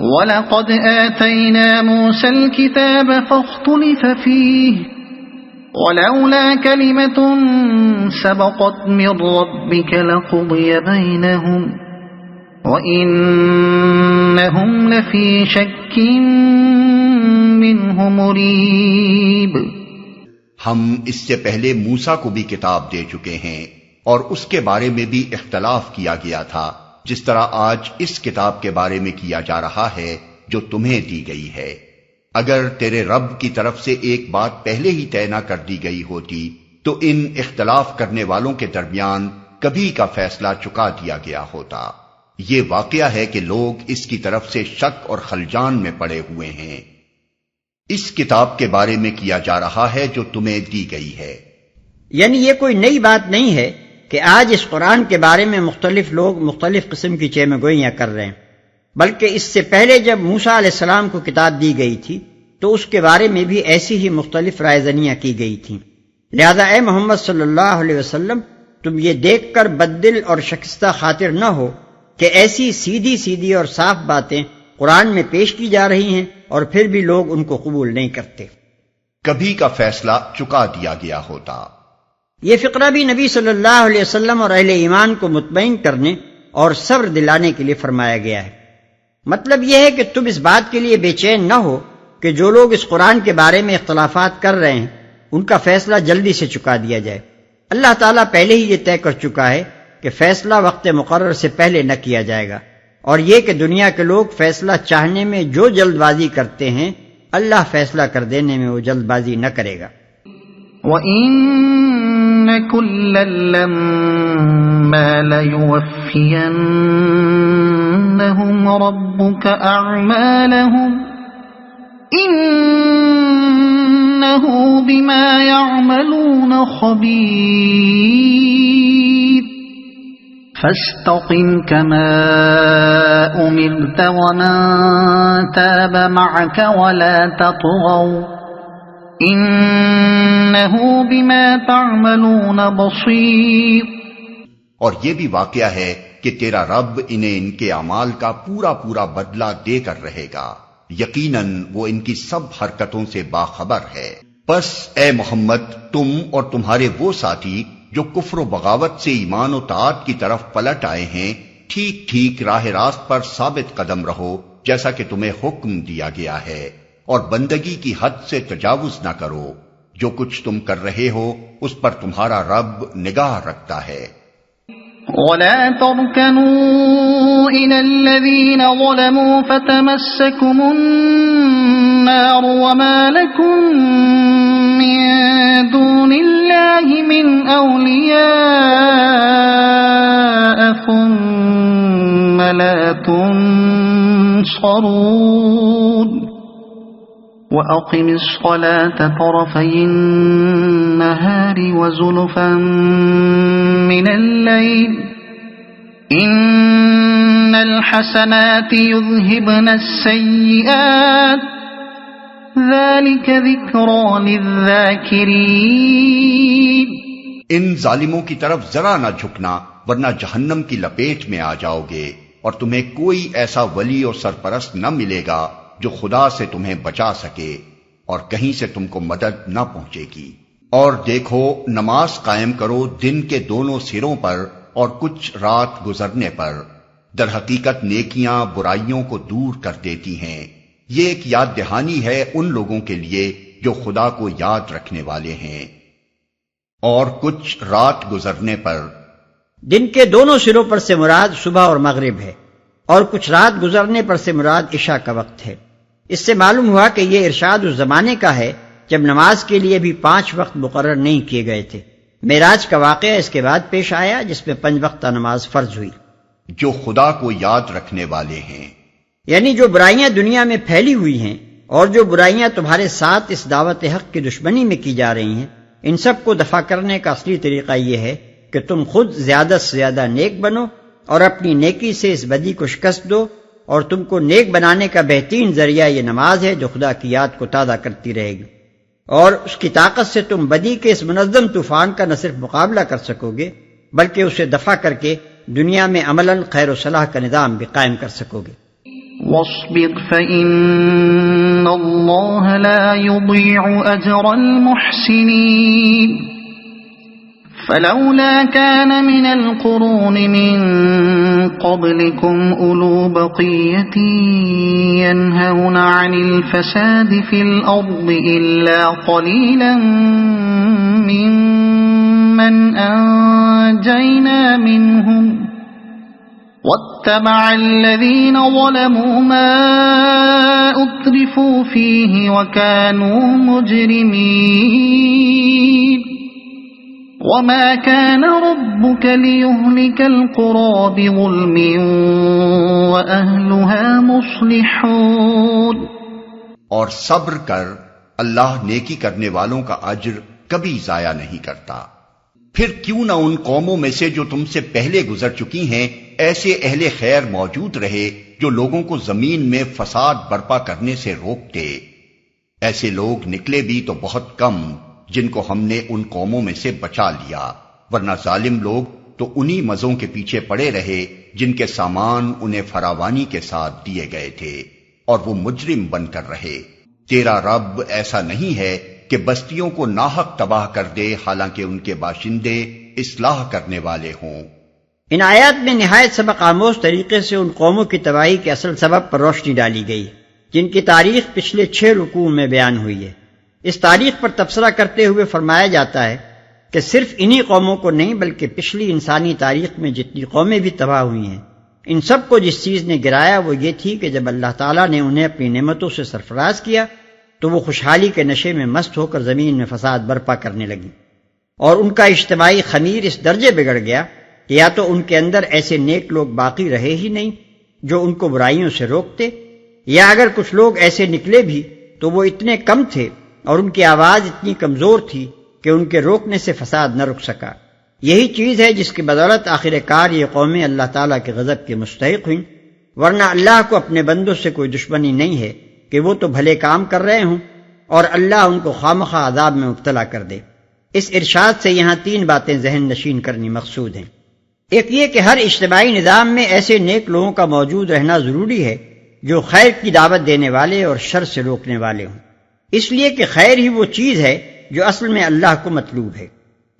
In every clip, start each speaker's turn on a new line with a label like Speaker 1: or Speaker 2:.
Speaker 1: وَلَقَدْ آتَيْنَا مُوسَى الْكِتَابَ فَاخْتُلِفَ فِيهِ وَلَوْلَا كَلِمَةٌ سَبَقَتْ مِنْ رَبِّكَ لَقُضِيَ بَيْنَهُمْ وَإِنَّهُمْ لَفِي شَكٍّ مِّنْهُ مُرِيبٍ۔
Speaker 2: ہم اس سے پہلے موسیٰ کو بھی کتاب دے چکے ہیں اور اس کے بارے میں بھی اختلاف کیا گیا تھا، جس طرح آج اس کتاب کے بارے میں کیا جا رہا ہے جو تمہیں دی گئی ہے۔ اگر تیرے رب کی طرف سے ایک بات پہلے ہی طے نہ کر دی گئی ہوتی تو ان اختلاف کرنے والوں کے درمیان کبھی کا فیصلہ چکا دیا گیا ہوتا۔ یہ واقعہ ہے کہ لوگ اس کی طرف سے شک اور خلجان میں پڑے ہوئے ہیں۔ اس کتاب کے بارے میں کیا جا رہا ہے جو تمہیں دی گئی ہے،
Speaker 3: یعنی یہ کوئی نئی بات نہیں ہے کہ آج اس قرآن کے بارے میں مختلف لوگ مختلف قسم کی چیمہ گوئیاں کر رہے ہیں، بلکہ اس سے پہلے جب موسیٰ علیہ السلام کو کتاب دی گئی تھی تو اس کے بارے میں بھی ایسی ہی مختلف رائے زنیاں کی گئی تھیں۔ لہذا اے محمد صلی اللہ علیہ وسلم، تم یہ دیکھ کر بددل اور شکستہ خاطر نہ ہو کہ ایسی سیدھی سیدھی اور صاف باتیں قرآن میں پیش کی جا رہی ہیں اور پھر بھی لوگ ان کو قبول نہیں کرتے۔
Speaker 2: کبھی کا فیصلہ چکا دیا گیا ہوتا۔
Speaker 3: یہ فقرہ بھی نبی صلی اللہ علیہ وسلم اور اہل ایمان کو مطمئن کرنے اور صبر دلانے کے لیے فرمایا گیا ہے۔ مطلب یہ ہے کہ تم اس بات کے لیے بے چین نہ ہو کہ جو لوگ اس قرآن کے بارے میں اختلافات کر رہے ہیں ان کا فیصلہ جلدی سے چکا دیا جائے۔ اللہ تعالیٰ پہلے ہی یہ طے کر چکا ہے کہ فیصلہ وقت مقرر سے پہلے نہ کیا جائے گا، اور یہ کہ دنیا کے لوگ فیصلہ چاہنے میں جو جلد بازی کرتے ہیں اللہ فیصلہ کر دینے میں وہ جلد بازی نہ کرے گا۔
Speaker 1: وَإِنَّ كُلًّا لَمَّا لَيُوَفِّيَنَّهُمْ رَبُّكَ أَعْمَالَهُمْ إِنَّهُ بِمَا يَعْمَلُونَ خَبِيرٌ فَاسْتَقِمْ كَمَا أُمِرْتَ وَمَنْ تَابَ مَعَكَ وَلَا تَطْغَوْا إِنَّهُ بِمَا تَعْمَلُونَ بَصِيرٌ۔
Speaker 2: اور یہ بھی واقعہ ہے کہ تیرا رب انہیں ان کے اعمال کا پورا پورا بدلہ دے کر رہے گا، یقیناً وہ ان کی سب حرکتوں سے باخبر ہے۔ پس اے محمد، تم اور تمہارے وہ ساتھی جو کفر و بغاوت سے ایمان و طاعت کی طرف پلٹ آئے ہیں، ٹھیک ٹھیک راہ راست پر ثابت قدم رہو جیسا کہ تمہیں حکم دیا گیا ہے، اور بندگی کی حد سے تجاوز نہ کرو۔ جو کچھ تم کر رہے ہو اس پر تمہارا رب نگاہ رکھتا ہے۔
Speaker 1: وَلَا تَرْكَنُوا إِلَى الَّذِينَ ظَلَمُوا فَتَمَسَّكُمُ النَّارُ وَمَا لَكُم مِّن دُونِ اللَّهِ مِنْ أَوْلِيَاءَ ثُمَّ لَا تُنصَرُونَ وَأَقِمِ الصَّلَاةَ طَرَفَيِ النَّهَارِ وَزُلُفًا مِّنَ اللَّيْلِ إِنَّ الْحَسَنَاتِ يُذْهِبْنَ السَّيِّئَاتِ ذَلِكَ ذِكْرَى لِلذَّاكِرِينَ۔
Speaker 2: ان ظالموں کی طرف ذرا نہ جھکنا ورنہ جہنم کی لپیٹ میں آ جاؤ گے، اور تمہیں کوئی ایسا ولی اور سرپرست نہ ملے گا جو خدا سے تمہیں بچا سکے، اور کہیں سے تم کو مدد نہ پہنچے گی۔ اور دیکھو، نماز قائم کرو دن کے دونوں سروں پر اور کچھ رات گزرنے پر، در حقیقت نیکیاں برائیوں کو دور کر دیتی ہیں۔ یہ ایک یاد دہانی ہے ان لوگوں کے لیے جو خدا کو یاد رکھنے والے ہیں۔ اور کچھ رات گزرنے پر،
Speaker 3: دن کے دونوں سروں پر سے مراد صبح اور مغرب ہے، اور کچھ رات گزرنے پر سے مراد عشاء کا وقت ہے۔ اس سے معلوم ہوا کہ یہ ارشاد اس زمانے کا ہے جب نماز کے لیے بھی 5 وقت مقرر نہیں کیے گئے تھے۔ معراج کا واقعہ اس کے بعد پیش آیا جس میں 5 وقتہ نماز فرض ہوئی۔
Speaker 2: جو خدا کو یاد رکھنے والے ہیں،
Speaker 3: یعنی جو برائیاں دنیا میں پھیلی ہوئی ہیں اور جو برائیاں تمہارے ساتھ اس دعوت حق کی دشمنی میں کی جا رہی ہیں، ان سب کو دفع کرنے کا اصلی طریقہ یہ ہے کہ تم خود زیادہ سے زیادہ نیک بنو اور اپنی نیکی سے اس بدی کو شکست دو، اور تم کو نیک بنانے کا بہترین ذریعہ یہ نماز ہے جو خدا کی یاد کو تازہ کرتی رہے گی، اور اس کی طاقت سے تم بدی کے اس منظم طوفان کا نہ صرف مقابلہ کر سکو گے بلکہ اسے دفع کر کے دنیا میں عملاً خیر و صلاح کا نظام بھی قائم کر سکو گے۔
Speaker 1: واصبر فإن الله لا يضيع أجر المحسنين فلولا كان من القرون من قبلكم أولو بقية ينهون عن الفساد في الأرض إلا قليلا ممن أنجينا منهم واتبع الذين ظلموا ما أترفوا فيه وكانوا مجرمين وما كان ربك ليهلك القرى بظلم وأهلها مصلحون.
Speaker 2: اور صبر کر، اللہ نیکی کرنے والوں کا اجر کبھی ضائع نہیں کرتا. پھر کیوں نہ ان قوموں میں سے جو تم سے پہلے گزر چکی ہیں ایسے اہل خیر موجود رہے جو لوگوں کو زمین میں فساد برپا کرنے سے روکتے. ایسے لوگ نکلے بھی تو بہت کم جن کو ہم نے ان قوموں میں سے بچا لیا، ورنہ ظالم لوگ تو انہی مزوں کے پیچھے پڑے رہے جن کے سامان انہیں فراوانی کے ساتھ دیے گئے تھے، اور وہ مجرم بن کر رہے. تیرا رب ایسا نہیں ہے کہ بستیوں کو ناحق تباہ کر دے حالانکہ ان کے باشندے اصلاح کرنے والے ہوں.
Speaker 3: ان آیات میں نہایت سبق آموز طریقے سے ان قوموں کی تباہی کے اصل سبب پر روشنی ڈالی گئی جن کی تاریخ پچھلے 6 رکوع میں بیان ہوئی ہے. اس تاریخ پر تبصرہ کرتے ہوئے فرمایا جاتا ہے کہ صرف انہی قوموں کو نہیں بلکہ پچھلی انسانی تاریخ میں جتنی قومیں بھی تباہ ہوئی ہیں ان سب کو جس چیز نے گرایا وہ یہ تھی کہ جب اللہ تعالیٰ نے انہیں اپنی نعمتوں سے سرفراز کیا تو وہ خوشحالی کے نشے میں مست ہو کر زمین میں فساد برپا کرنے لگی، اور ان کا اجتماعی خمیر اس درجے بگڑ گیا کہ یا تو ان کے اندر ایسے نیک لوگ باقی رہے ہی نہیں جو ان کو برائیوں سے روکتے، یا اگر کچھ لوگ ایسے نکلے بھی تو وہ اتنے کم تھے اور ان کی آواز اتنی کمزور تھی کہ ان کے روکنے سے فساد نہ رک سکا. یہی چیز ہے جس کی بدولت آخر کار یہ قومیں اللہ تعالیٰ کے غضب کے مستحق ہوئیں، ورنہ اللہ کو اپنے بندوں سے کوئی دشمنی نہیں ہے کہ وہ تو بھلے کام کر رہے ہوں اور اللہ ان کو خامخواہ عذاب میں مبتلا کر دے. اس ارشاد سے یہاں 3 باتیں ذہن نشین کرنی مقصود ہیں. ایک یہ کہ ہر اجتماعی نظام میں ایسے نیک لوگوں کا موجود رہنا ضروری ہے جو خیر کی دعوت دینے والے اور شر سے روکنے والے ہوں، اس لیے کہ خیر ہی وہ چیز ہے جو اصل میں اللہ کو مطلوب ہے،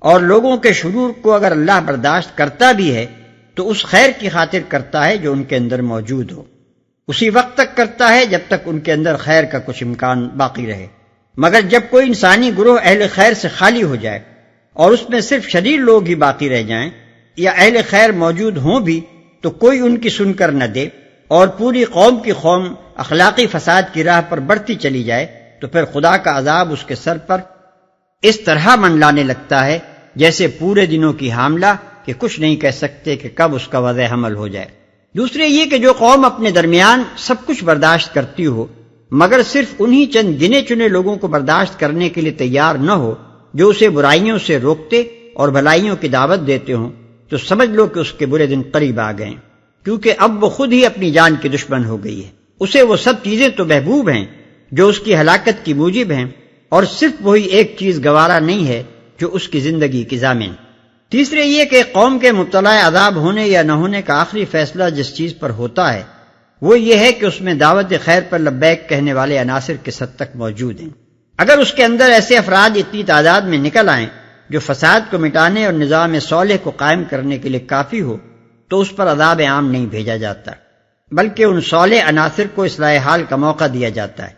Speaker 3: اور لوگوں کے شرور کو اگر اللہ برداشت کرتا بھی ہے تو اس خیر کی خاطر کرتا ہے جو ان کے اندر موجود ہو. اسی وقت تک کرتا ہے جب تک ان کے اندر خیر کا کچھ امکان باقی رہے، مگر جب کوئی انسانی گروہ اہل خیر سے خالی ہو جائے اور اس میں صرف شریر لوگ ہی باقی رہ جائیں یا اہل خیر موجود ہوں بھی تو کوئی ان کی سن کر نہ دے اور پوری قوم کی قوم اخلاقی فساد کی راہ پر بڑھتی چلی جائے تو پھر خدا کا عذاب اس کے سر پر اس طرح منڈلانے لگتا ہے جیسے پورے دنوں کی حاملہ کہ کچھ نہیں کہہ سکتے کہ کب اس کا وضع حمل ہو جائے. دوسرے یہ کہ جو قوم اپنے درمیان سب کچھ برداشت کرتی ہو مگر صرف انہی چند گنے چنے لوگوں کو برداشت کرنے کے لیے تیار نہ ہو جو اسے برائیوں سے روکتے اور بھلائیوں کی دعوت دیتے ہوں تو سمجھ لو کہ اس کے برے دن قریب آ گئے، کیونکہ اب وہ خود ہی اپنی جان کی دشمن ہو گئی ہے. اسے وہ سب چیزیں تو محبوب ہیں جو اس کی ہلاکت کی موجب ہیں، اور صرف وہی ایک چیز گوارا نہیں ہے جو اس کی زندگی کی ضامن. تیسرے یہ کہ قوم کے مبتلا عذاب ہونے یا نہ ہونے کا آخری فیصلہ جس چیز پر ہوتا ہے وہ یہ ہے کہ اس میں دعوت خیر پر لبیک کہنے والے عناصر کس حد تک موجود ہیں. اگر اس کے اندر ایسے افراد اتنی تعداد میں نکل آئیں جو فساد کو مٹانے اور نظام صالح کو قائم کرنے کے لیے کافی ہو تو اس پر عذاب عام نہیں بھیجا جاتا بلکہ ان صالح عناصر کو اصلاح حال کا موقع دیا جاتا ہے.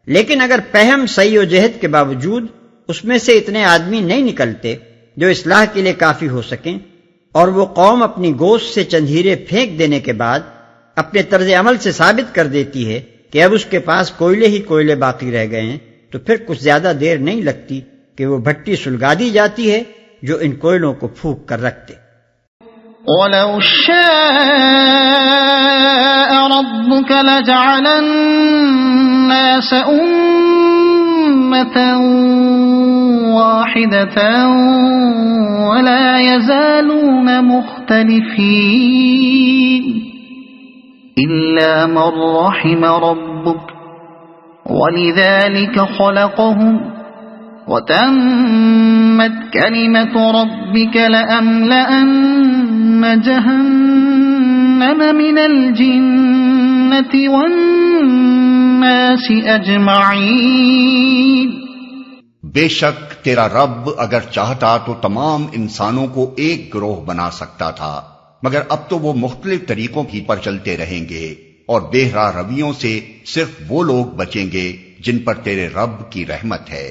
Speaker 3: لیکن اگر پہم سعی و جہد کے باوجود اس میں سے اتنے آدمی نہیں نکلتے جو اصلاح کے لیے کافی ہو سکیں اور وہ قوم اپنی گوشت سے چند ہیرے پھینک دینے کے بعد اپنے طرز عمل سے ثابت کر دیتی ہے کہ اب اس کے پاس کوئلے ہی کوئلے باقی رہ گئے ہیں تو پھر کچھ زیادہ دیر نہیں لگتی کہ وہ بھٹی سلگا دی جاتی ہے جو ان کوئلوں کو پھونک کر رکھتے.
Speaker 1: وَلَوْ شَاءَ رَبُّكَ لَجَعَلَ النَّاسَ أُمَّةً وَاحِدَةً وَلَا يَزَالُونَ مُخْتَلِفِينَ إِلَّا مَن رَّحِمَ رَبُّكَ وَلِذَلِكَ خَلَقَهُمْ وَتَمَّتْ كَلِمَةُ رَبِّكَ لَأَمْلَأَنَّ جَهَنَّمَ مِنَ الْجِنِّ الجنة والناس أجمعين.
Speaker 2: بے شک تیرا رب اگر چاہتا تو تمام انسانوں کو ایک گروہ بنا سکتا تھا، مگر اب تو وہ مختلف طریقوں کی پر چلتے رہیں گے، اور بے راہ رویوں سے صرف وہ لوگ بچیں گے جن پر تیرے رب کی رحمت ہے.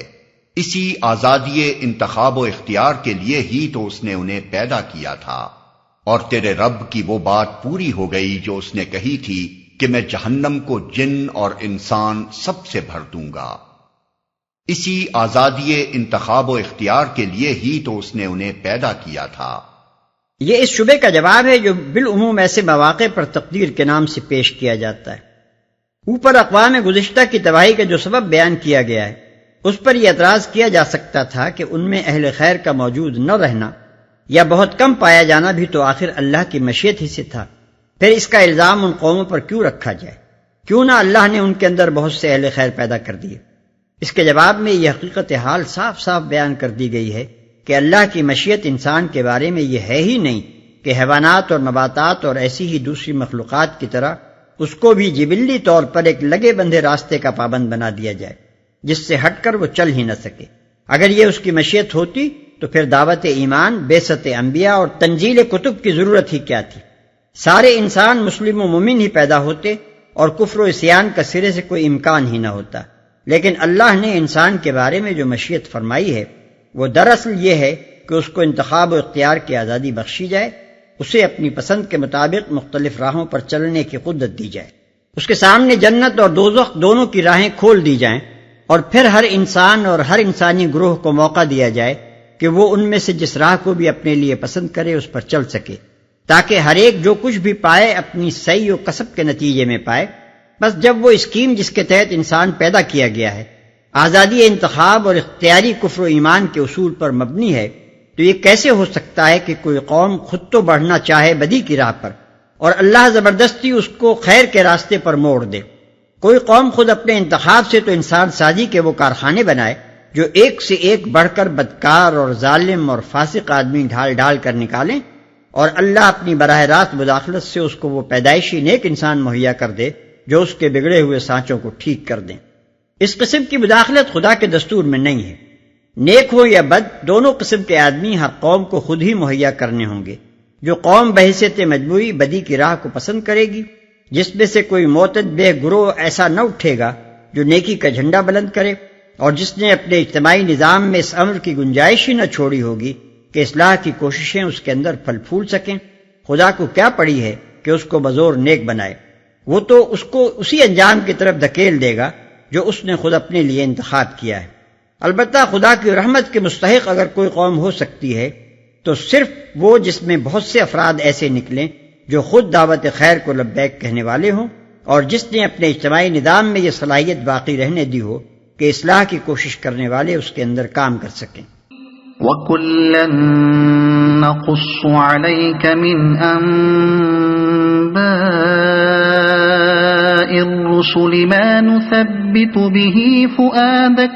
Speaker 2: اسی آزادی انتخاب و اختیار کے لیے ہی تو اس نے انہیں پیدا کیا تھا، اور تیرے رب کی وہ بات پوری ہو گئی جو اس نے کہی تھی کہ میں جہنم کو جن اور انسان سب سے بھر دوں گا. اسی آزادی انتخاب و اختیار کے لیے ہی تو اس نے انہیں پیدا کیا تھا.
Speaker 3: یہ اس شبے کا جواب ہے جو بالعموم ایسے مواقع پر تقدیر کے نام سے پیش کیا جاتا ہے. اوپر اقوام گزشتہ کی تباہی کا جو سبب بیان کیا گیا ہے، اس پر یہ اعتراض کیا جا سکتا تھا کہ ان میں اہل خیر کا موجود نہ رہنا یا بہت کم پایا جانا بھی تو آخر اللہ کی مشیت ہی سے تھا. پھر اس کا الزام ان قوموں پر کیوں رکھا جائے؟ کیوں نہ اللہ نے ان کے اندر بہت سے اہل خیر پیدا کر دیے؟ اس کے جواب میں یہ حقیقت حال صاف صاف بیان کر دی گئی ہے کہ اللہ کی مشیت انسان کے بارے میں یہ ہے ہی نہیں کہ حیوانات اور نباتات اور ایسی ہی دوسری مخلوقات کی طرح اس کو بھی جبلی طور پر ایک لگے بندھے راستے کا پابند بنا دیا جائے جس سے ہٹ کر وہ چل ہی نہ سکے. اگر یہ اس کی مشیت ہوتی تو پھر دعوت ایمان، بعثت انبیاء اور تنزیل کتب کی ضرورت ہی کیا تھی؟ سارے انسان مسلم و مومن ہی پیدا ہوتے اور کفر و عصیان کا سرے سے کوئی امکان ہی نہ ہوتا. لیکن اللہ نے انسان کے بارے میں جو مشیت فرمائی ہے وہ دراصل یہ ہے کہ اس کو انتخاب و اختیار کی آزادی بخشی جائے، اسے اپنی پسند کے مطابق مختلف راہوں پر چلنے کی قدرت دی جائے، اس کے سامنے جنت اور دوزخ دونوں کی راہیں کھول دی جائیں، اور پھر ہر انسان اور ہر انسانی گروہ کو موقع دیا جائے کہ وہ ان میں سے جس راہ کو بھی اپنے لیے پسند کرے اس پر چل سکے، تاکہ ہر ایک جو کچھ بھی پائے اپنی سعی و کسب کے نتیجے میں پائے. بس جب وہ اسکیم جس کے تحت انسان پیدا کیا گیا ہے آزادی انتخاب اور اختیاری کفر و ایمان کے اصول پر مبنی ہے، تو یہ کیسے ہو سکتا ہے کہ کوئی قوم خود تو بڑھنا چاہے بدی کی راہ پر اور اللہ زبردستی اس کو خیر کے راستے پر موڑ دے؟ کوئی قوم خود اپنے انتخاب سے تو انسان سازی کے وہ کارخانے بنائے جو ایک سے ایک بڑھ کر بدکار اور ظالم اور فاسق آدمی ڈھال ڈھال کر نکالیں، اور اللہ اپنی براہ راست مداخلت سے اس کو وہ پیدائشی نیک انسان مہیا کر دے جو اس کے بگڑے ہوئے سانچوں کو ٹھیک کر دیں. اس قسم کی مداخلت خدا کے دستور میں نہیں ہے. نیک ہو یا بد، دونوں قسم کے آدمی ہر قوم کو خود ہی مہیا کرنے ہوں گے. جو قوم بحیثیت مجموعی بدی کی راہ کو پسند کرے گی، جس میں سے کوئی معتد بے گروہ ایسا نہ اٹھے گا جو نیکی کا جھنڈا بلند کرے، اور جس نے اپنے اجتماعی نظام میں اس امر کی گنجائش ہی نہ چھوڑی ہوگی کہ اصلاح کی کوششیں اس کے اندر پھل پھول سکیں، خدا کو کیا پڑی ہے کہ اس کو بزور نیک بنائے؟ وہ تو اس کو اسی انجام کی طرف دھکیل دے گا جو اس نے خود اپنے لیے انتخاب کیا ہے. البتہ خدا کی رحمت کے مستحق اگر کوئی قوم ہو سکتی ہے تو صرف وہ جس میں بہت سے افراد ایسے نکلیں جو خود دعوت خیر کو لبیک کہنے والے ہوں، اور جس نے اپنے اجتماعی نظام میں یہ صلاحیت باقی رہنے دی ہو کہ اصلاح کی کوشش کرنے والے اس کے اندر کام کر سکیں.
Speaker 1: وَكُلًّا نَقُصُّ عَلَيْكَ مِنْ أَنبَاءِ الرُّسُلِ مَا نُثَبِّتُ بِهِ فُؤَادَكَ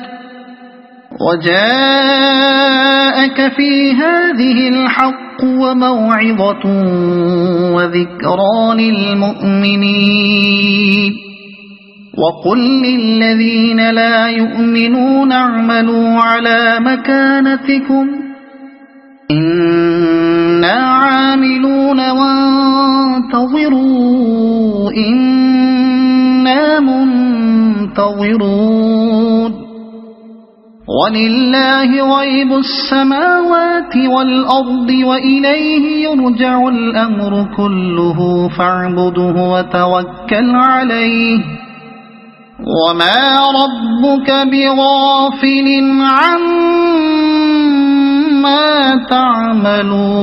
Speaker 1: وَجَاءَكَ فِي هَذِهِ الْحَقُّ وَمَوْعِظَةٌ وَذِكْرَى لِلْمُؤْمِنِينَ. وَقُلْ لِلَّذِينَ لَا يُؤْمِنُونَ اعْمَلُوا عَلَى مَكَانَتِكُمْ إِنَّا عَامِلُونَ وَانتَظِرُوا إِنَّا مُنتَظِرُونَ. وَلِلَّهِ غَيْبُ السَّمَاوَاتِ وَالْأَرْضِ وَإِلَيْهِ يُرْجَعُ الْأَمْرُ كُلُّهُ فَاعْبُدْهُ وَتَوَكَّلْ عَلَيْهِ وَمَا رَبُّكَ بِغَافِلٍ عَمَّا تَعْمَلُونَ.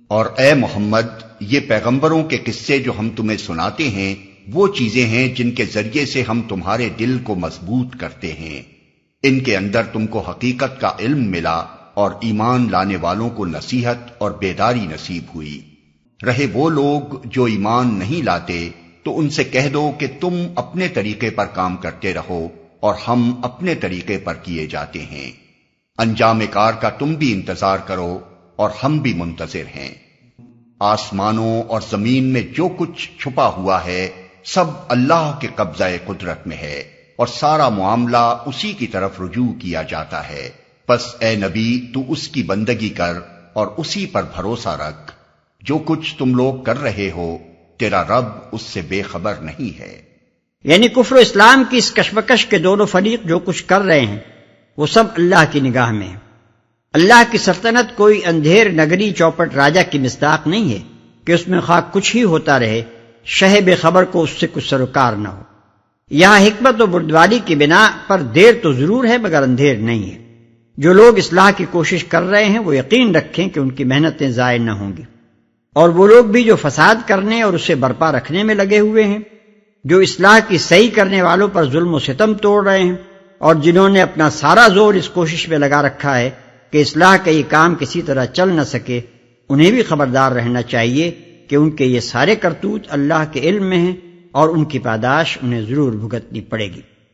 Speaker 2: اور اے محمد، یہ پیغمبروں کے قصے جو ہم تمہیں سناتے ہیں وہ چیزیں ہیں جن کے ذریعے سے ہم تمہارے دل کو مضبوط کرتے ہیں. ان کے اندر تم کو حقیقت کا علم ملا اور ایمان لانے والوں کو نصیحت اور بیداری نصیب ہوئی. رہے وہ لوگ جو ایمان نہیں لاتے تو ان سے کہہ دو کہ تم اپنے طریقے پر کام کرتے رہو اور ہم اپنے طریقے پر کیے جاتے ہیں. انجام کار کا تم بھی انتظار کرو اور ہم بھی منتظر ہیں. آسمانوں اور زمین میں جو کچھ چھپا ہوا ہے سب اللہ کے قبضہ قدرت میں ہے، اور سارا معاملہ اسی کی طرف رجوع کیا جاتا ہے۔ پس اے نبی تو اس کی بندگی کر اور اسی پر بھروسہ رکھ، جو کچھ تم لوگ کر رہے ہو تیرا رب اس سے بے خبر نہیں ہے۔
Speaker 3: یعنی کفر و اسلام کی اس کشمکش کے دونوں فریق جو کچھ کر رہے ہیں وہ سب اللہ کی نگاہ میں ہے۔ اللہ کی سلطنت کوئی اندھیر نگری چوپٹ راجہ کی مصداق نہیں ہے کہ اس میں خواہ کچھ ہی ہوتا رہے شہ بے خبر کو اس سے کچھ سروکار نہ ہو۔ یہاں حکمت و بردباری کی بنا پر دیر تو ضرور ہے مگر اندھیر نہیں ہے۔ جو لوگ اصلاح کی کوشش کر رہے ہیں وہ یقین رکھیں کہ ان کی محنتیں ضائع نہ ہوں گی، اور وہ لوگ بھی جو فساد کرنے اور اسے برپا رکھنے میں لگے ہوئے ہیں، جو اصلاح کی صحیح کرنے والوں پر ظلم و ستم توڑ رہے ہیں، اور جنہوں نے اپنا سارا زور اس کوشش میں لگا رکھا ہے کہ اصلاح کا یہ کام کسی طرح چل نہ سکے، انہیں بھی خبردار رہنا چاہیے کہ ان کے یہ سارے کرتوت اللہ کے علم میں ہیں اور ان کی پاداش انہیں ضرور بھگتنی پڑے گی۔